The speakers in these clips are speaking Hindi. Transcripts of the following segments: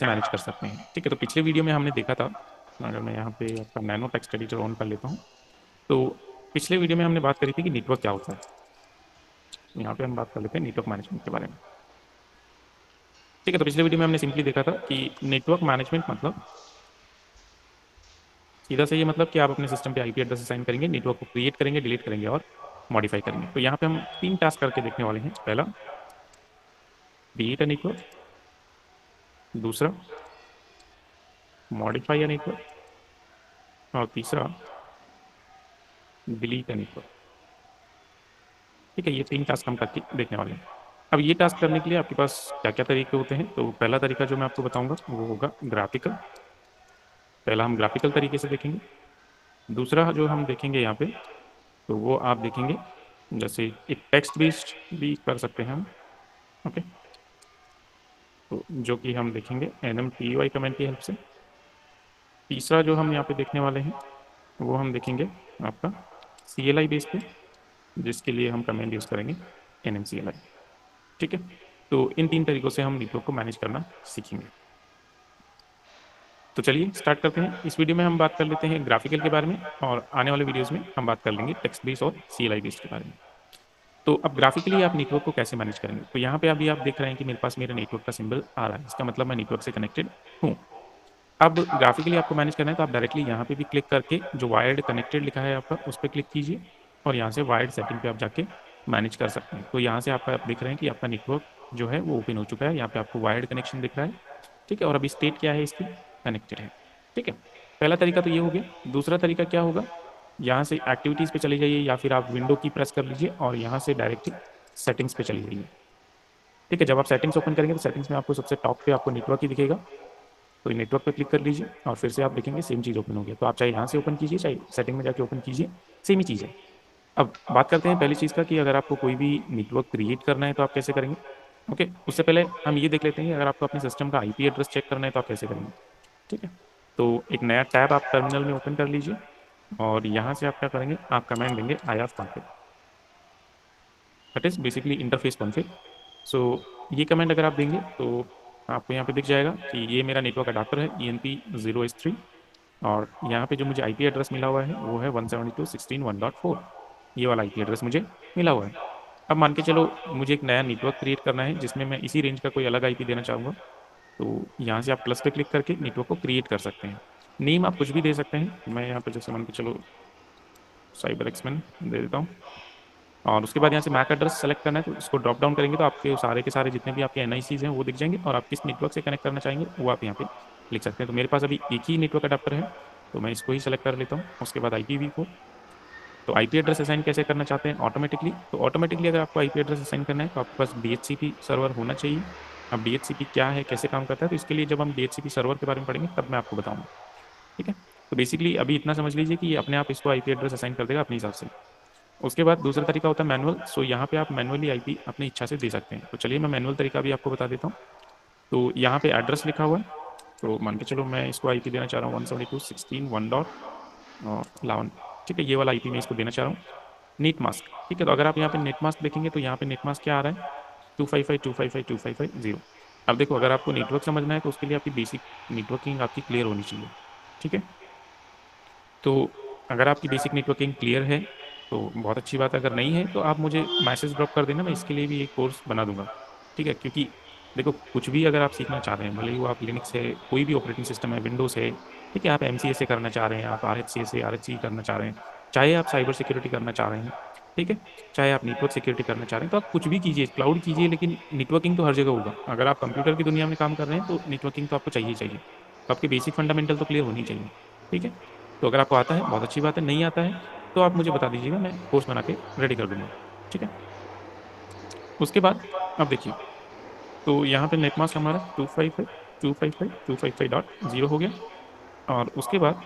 से मैनेज कर सकते हैं। ठीक है, तो पिछले वीडियो में हमने देखा था, अगर मैं यहाँ पे आपका नैनो टेक्स्ट एडिटर ऑन कर लेता हूँ, तो पिछले वीडियो में हमने बात करी थी कि नेटवर्क क्या होता है। यहाँ पे हम बात कर लेते हैं नेटवर्क मैनेजमेंट के बारे में। ठीक है, तो पिछले वीडियो में हमने सिंपली देखा था कि नेटवर्क मैनेजमेंट मतलब सीधा से ये मतलब कि आप अपने सिस्टम पे आईपी एड्रेस असाइन करेंगे, नेटवर्क को क्रिएट करेंगे, डिलीट करेंगे और मॉडिफाई करेंगे। तो यहाँ पे हम 3 टास्क करके देखने वाले हैं। पहला, क्रिएट अ नेटवर्क। दूसरा, मॉडिफाई अ नेटवर्क। और तीसरा, डिलीट अ नेटवर्क। ठीक है, ये 3 टास्क हम करके देखने वाले हैं। अब ये टास्क करने के लिए आपके पास क्या क्या तरीके होते हैं, तो पहला तरीका जो मैं आपको बताऊंगा वो होगा ग्राफिकल। पहला हम ग्राफिकल तरीके से देखेंगे। दूसरा जो हम देखेंगे यहाँ पे, तो वो आप देखेंगे जैसे एक टेक्स्ट बेस्ड भी कर सकते हैं हम। ओके, तो जो कि हम देखेंगे NMTUI कमेंट की हेल्प से। तीसरा जो हम यहाँ पे देखने वाले हैं वो हम देखेंगे आपका CLI बेस पे, जिसके लिए हम कमेंट यूज करेंगे NMCLI। ठीक है, तो इन 3 तरीकों से हम नेटवर्क को मैनेज करना सीखेंगे। तो चलिए स्टार्ट करते हैं। इस वीडियो में हम बात कर लेते हैं ग्राफिकल के बारे में, और आने वाले वीडियोस में हम बात कर लेंगे टेक्स्ट बेस्ड और CLI बेस्ड के बारे में। तो अब ग्राफिकली आप नेटवर्क को कैसे मैनेज करेंगे, तो यहाँ पे अभी आप देख रहे हैं कि मेरे पास मेरा नेटवर्क का सिंबल आ रहा है, इसका मतलब मैं नेटवर्क से कनेक्टेड हूँ। अब ग्राफिकली आपको मैनेज करना है तो आप डायरेक्टली यहाँ पे भी क्लिक करके जो वायर्ड कनेक्टेड लिखा है आपका उस पर क्लिक कीजिए, और यहाँ से वायर्ड सेटिंग पे आप जाके मैनेज कर सकते हैं। तो यहाँ से आपका आप देख रहे हैं कि आपका नेटवर्क जो है वो ओपन हो चुका है। यहाँ पे आपको वायर्ड कनेक्शन दिख रहा है। ठीक है, और अभी स्टेट क्या है इसकी, कनेक्टेड है। ठीक है, पहला तरीका तो ये हो गया। दूसरा तरीका क्या होगा, यहाँ से एक्टिविटीज़ पे चले जाइए या फिर आप विंडो की प्रेस कर लीजिए और यहाँ से डायरेक्टली सेटिंग्स पे चली जाइए। ठीक है, जब आप सेटिंग्स ओपन करेंगे तो सेटिंग्स में आपको सबसे टॉप पे आपको नेटवर्क ही दिखेगा। तो नेटवर्क पे क्लिक कर लीजिए और फिर से आप देखेंगे सेम चीज़ ओपन हो गया। तो आप चाहे यहाँ से ओपन कीजिए चाहे सेटिंग में जाके ओपन कीजिए, सेम ही चीज़ है। अब बात करते हैं पहली चीज़ का कि अगर आपको कोई भी नेटवर्क क्रिएट करना है तो आप कैसे करेंगे। ओके, उससे पहले हम ये देख लेते हैं कि अगर आपको अपने सिस्टम का आईपी एड्रेस चेक करना है तो आप कैसे करेंगे। ठीक है, तो एक नया टैब आप टर्मिनल में ओपन कर लीजिए और यहाँ से आप क्या करेंगे, आप कमांड देंगे IF config, that is basically interface config. So ये कमांड अगर आप देंगे तो आपको यहाँ पे दिख जाएगा कि ये मेरा नेटवर्क अडाप्टर है ENP0S3, और यहाँ पे जो मुझे आईपी एड्रेस मिला हुआ है वो है 172.16.1.4। ये वाला आईपी एड्रेस मुझे मिला हुआ है। अब मान के चलो मुझे एक नया नेटवर्क क्रिएट करना है जिसमें मैं इसी रेंज का कोई अलग आईपी देना चाहूँगा। तो यहाँ से आप प्लस पे क्लिक करके नेटवर्क को क्रिएट कर सकते हैं। नेम आप कुछ भी दे सकते हैं। मैं यहाँ पे जैसे मान के चलो साइबर एक्समैन दे देता हूँ, और उसके बाद यहाँ से मैक एड्रेस सेलेक्ट करना है। तो इसको ड्रॉप डाउन करेंगे तो आपके सारे के सारे जितने भी आपके NICs हैं वो दिख जाएंगे, और आप किस नेटवर्क से कनेक्ट करना चाहेंगे वो आप यहाँ पे लिख सकते हैं। तो मेरे पास अभी एक ही नेटवर्क अडाप्टर है तो मैं इसको ही सेलेक्ट कर लेता हूँ। उसके बाद IPv4। तो आईपी एड्रेस असाइन कैसे करना चाहते हैं ऑटोमेटिकली, तो ऑटोमेटिकली अगर आपको आईपी एड्रेस असाइन करना है तो आपके पास DHCP सर्वर होना चाहिए। अब DHCP क्या है, कैसे काम करता है, तो इसके लिए जब हम DHCP सर्वर के बारे में पढ़ेंगे तब मैं आपको बताऊंगा। ठीक है, तो बेसिकली अभी इतना समझ लीजिए कि ये अपने आप इसको आईपी एड्रेस असाइन कर देगा अपने हिसाब से। उसके बाद दूसरा तरीका होता है मैनुअल। सो यहाँ पे आप मैनुअली आईपी अपनी इच्छा से दे सकते हैं। तो चलिए मैं मैनुअल तरीका भी आपको बता देता हूँ। तो यहाँ पे एड्रेस लिखा हुआ है, तो मान के चलो मैं इसको आईपी देना चाह रहा हूँ 172.16.1.11। ठीक है, ये वाला आईपी मैं इसको देना चाह रहा हूँ। नेट मास्क, ठीक है, तो अगर आप यहाँ पे नेट मास्क देखेंगे तो यहाँ पे नेट मास्क क्या आ रहा है, 255.255.255.0। अब देखो अगर आपको नेटवर्क समझना है तो उसके लिए आपकी बेसिक नेटवर्किंग आपकी क्लियर होनी चाहिए। ठीक है, तो अगर आपकी बेसिक नेटवर्किंग क्लियर है तो बहुत अच्छी बात है, अगर नहीं है तो आप मुझे मैसेज ड्रॉप कर देना, मैं इसके लिए भी एक कोर्स बना दूंगा। ठीक है, क्योंकि देखो कुछ भी अगर आप सीखना चाह रहे हैं, भले ही वो आप लिनक्स है, कोई भी ऑपरेटिंग सिस्टम है, विंडोज़ है, ठीक है, आप MCA से करना चाह रहे हैं, आप RHCA से RHC करना चाह रहे हैं, चाहे आप साइबर सिक्योरिटी करना चाह रहे हैं, ठीक है, चाहे आप नेटवर्क सिक्योरिटी करना चाह रहे हैं, तो आप कुछ भी कीजिए, क्लाउड कीजिए, लेकिन नेटवर्किंग तो हर जगह होगा। अगर आप कंप्यूटर की दुनिया में काम कर रहे हैं तो नेटवर्किंग तो आपको चाहिए ही चाहिए। तो आपके बेसिक फंडामेंटल तो क्लियर होनी चाहिए। ठीक है, तो अगर आपको आता है बहुत अच्छी बात है, नहीं आता है तो आप मुझे बता दीजिएगा, मैं कोर्स बना के रेडी कर दूंगा। ठीक है, उसके बाद अब देखिए, तो यहाँ पे नेट मास्क हमारा 255.255.255.0 हो गया, और उसके बाद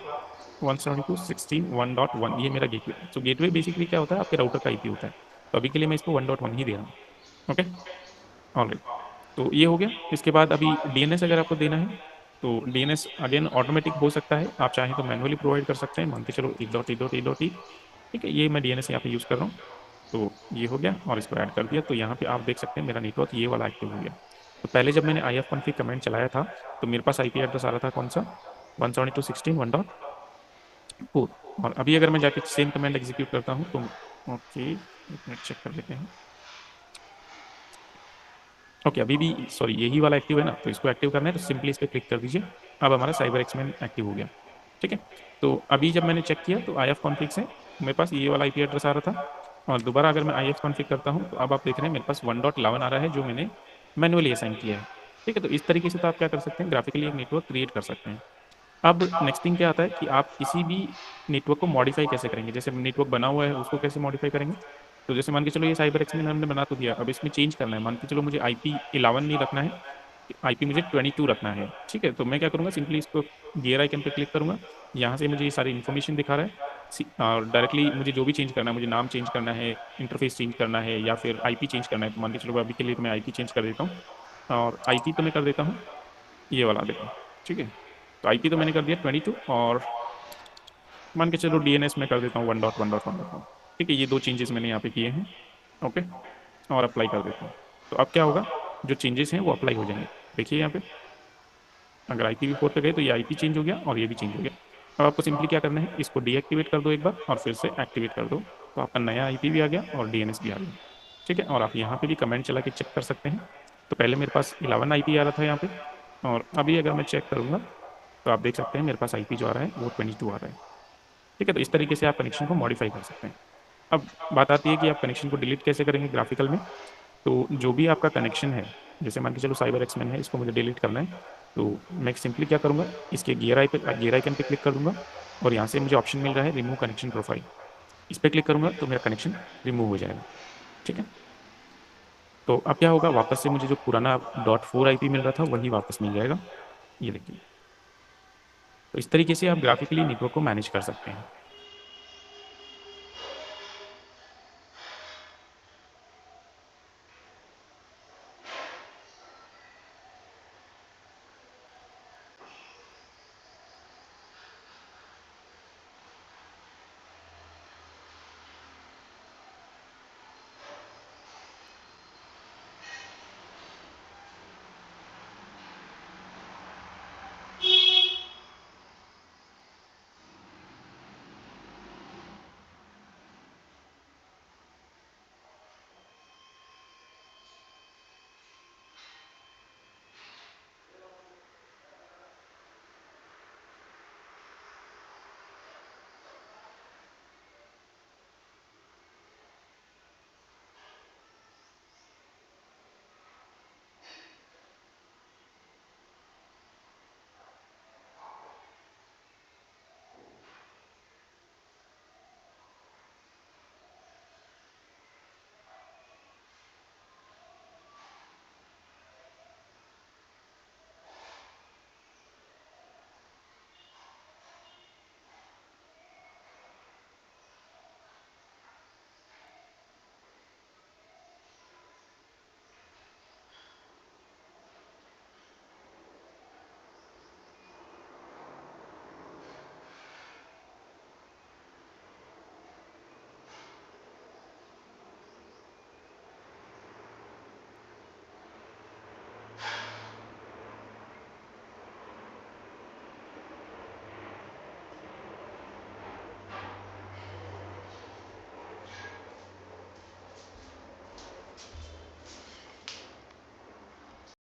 172.16.1.1 ये मेरा गेटवे। तो गेटवे बेसिकली क्या होता है, आपके राउटर का आईपी होता है। तो अभी के लिए मैं इसको 1.1 ही दे रहा हूँ। ओके, ऑलराइट, तो ये हो गया। इसके बाद अभी DNS अगर आपको देना है तो DNS अगेन ऑटोमेटिक हो सकता है, आप चाहें तो मैनुअली प्रोवाइड कर सकते हैं। मान के चलो 1.1.1.1। ठीक है, ये मैं DNS यहाँ पे यूज़ कर रहा हूँ। तो ये हो गया और इसको ऐड कर दिया, तो यहाँ पे आप देख सकते हैं मेरा नेटवर्क ये वाला एक्टिव हो गया। तो पहले जब मैंने ifconfig कमेंट चलाया था तो मेरे पास आईपी एड्रेस आ रहा था कौन सा, 172.16.1.4। और अभी अगर मैं जाके सेम कमेंट एग्जीक्यूट करता हूँ तो ओके, एक मिनट चेक कर लेते हैं। ओके, अभी भी सॉरी यही वाला एक्टिव है ना, तो इसको एक्टिव करना है तो सिंपली इस पर क्लिक कर दीजिए। अब हमारा साइबर एक्समैन एक्टिव हो गया। ठीक है, तो अभी जब मैंने चेक किया तो ifconfig से मेरे पास ये वाला आईपी एड्रेस आ रहा था। और दोबारा अगर मैं ifconfig करता हूँ तो अब आप देख रहे हैं मेरे पास 1.11 आ रहा है जो मैंने मैनुअली असाइन किया है। ठीक है, तो इस तरीके से तो आप क्या कर सकते हैं, ग्राफिकली एक नेटवर्क क्रिएट कर सकते हैं। अब नेक्स्ट थिंग क्या आता है कि आप किसी भी नेटवर्क को मॉडिफाई कैसे करेंगे, जैसे नेटवर्क बना हुआ है उसको कैसे मॉडिफाई करेंगे। तो जैसे मान के चलो ये साइबर एक्समैन हमने बना तो दिया, अब इसमें चेंज करना है, मान के चलो मुझे IP11 नहीं रखना है, IP मुझे 22 रखना है। ठीक है, तो मैं क्या करूँगा, सिंपली इसको गियर आइकन पे क्लिक करूंगा। यहाँ से मुझे ये सारी इन्फॉर्मेशन दिखा रहा है। और डायरेक्टली मुझे जो भी चेंज करना है, मुझे नाम चेंज करना है, इंटरफेस चेंज करना है, या फिर IP चेंज करना है, तो मान के चलो अभी के लिए तो मैं IP चेंज कर देता हूँ। और IP तो मैं कर देता हूँ ये वाला, देखो। ठीक है, तो IP तो मैंने कर दिया 22, और मान के चलो DNS में कर देता हूँ 1.1.1.1। ठीक है, ये दो चेंजेस मैंने यहाँ पे किए हैं। ओके, और अप्लाई कर देता हूँ। तो अब क्या होगा, जो चेंजेस हैं वो अप्लाई हो जाएंगे। देखिए यहाँ पे अगर IPv4 पे गए तो ये IP चेंज हो गया और ये भी चेंज हो गया। अब आपको सिंपली क्या करना है, इसको डीएक्टिवेट कर दो एक बार और फिर से एक्टिवेट कर दो, तो आपका नया IP भी आ गया और DNS भी आ गया। ठीक है, और आप यहाँ पे भी कमेंट चला के चेक कर सकते हैं। तो पहले मेरे पास 11 IP आ रहा था यहाँ पे, और अभी अगर मैं चेक करूँगा तो आप देख सकते हैं मेरे पास IP जो आ रहा है वो 22 आ रहा है। ठीक है, तो इस तरीके से आप कनेक्शन को मॉडिफाई कर सकते हैं। अब बात आती है कि आप कनेक्शन को डिलीट कैसे करेंगे ग्राफिकल में। तो जो भी आपका कनेक्शन है, जैसे मान के चलो साइबर एक्समैन है, इसको मुझे डिलीट करना है, तो मैं सिंपली क्या करूँगा, इसके गियर आइकन पे क्लिक कर दूंगा, और यहाँ से मुझे ऑप्शन मिल रहा है रिमूव कनेक्शन प्रोफाइल। इस पर क्लिक करूंगा तो मेरा कनेक्शन रिमूव हो जाएगा। ठीक है, तो अब क्या होगा, वापस से मुझे जो पुराना .4 IP मिल रहा था वही वापस मिल जाएगा। ये देखिए, तो इस तरीके से आप ग्राफिकली नेटवर्क को मैनेज कर सकते हैं।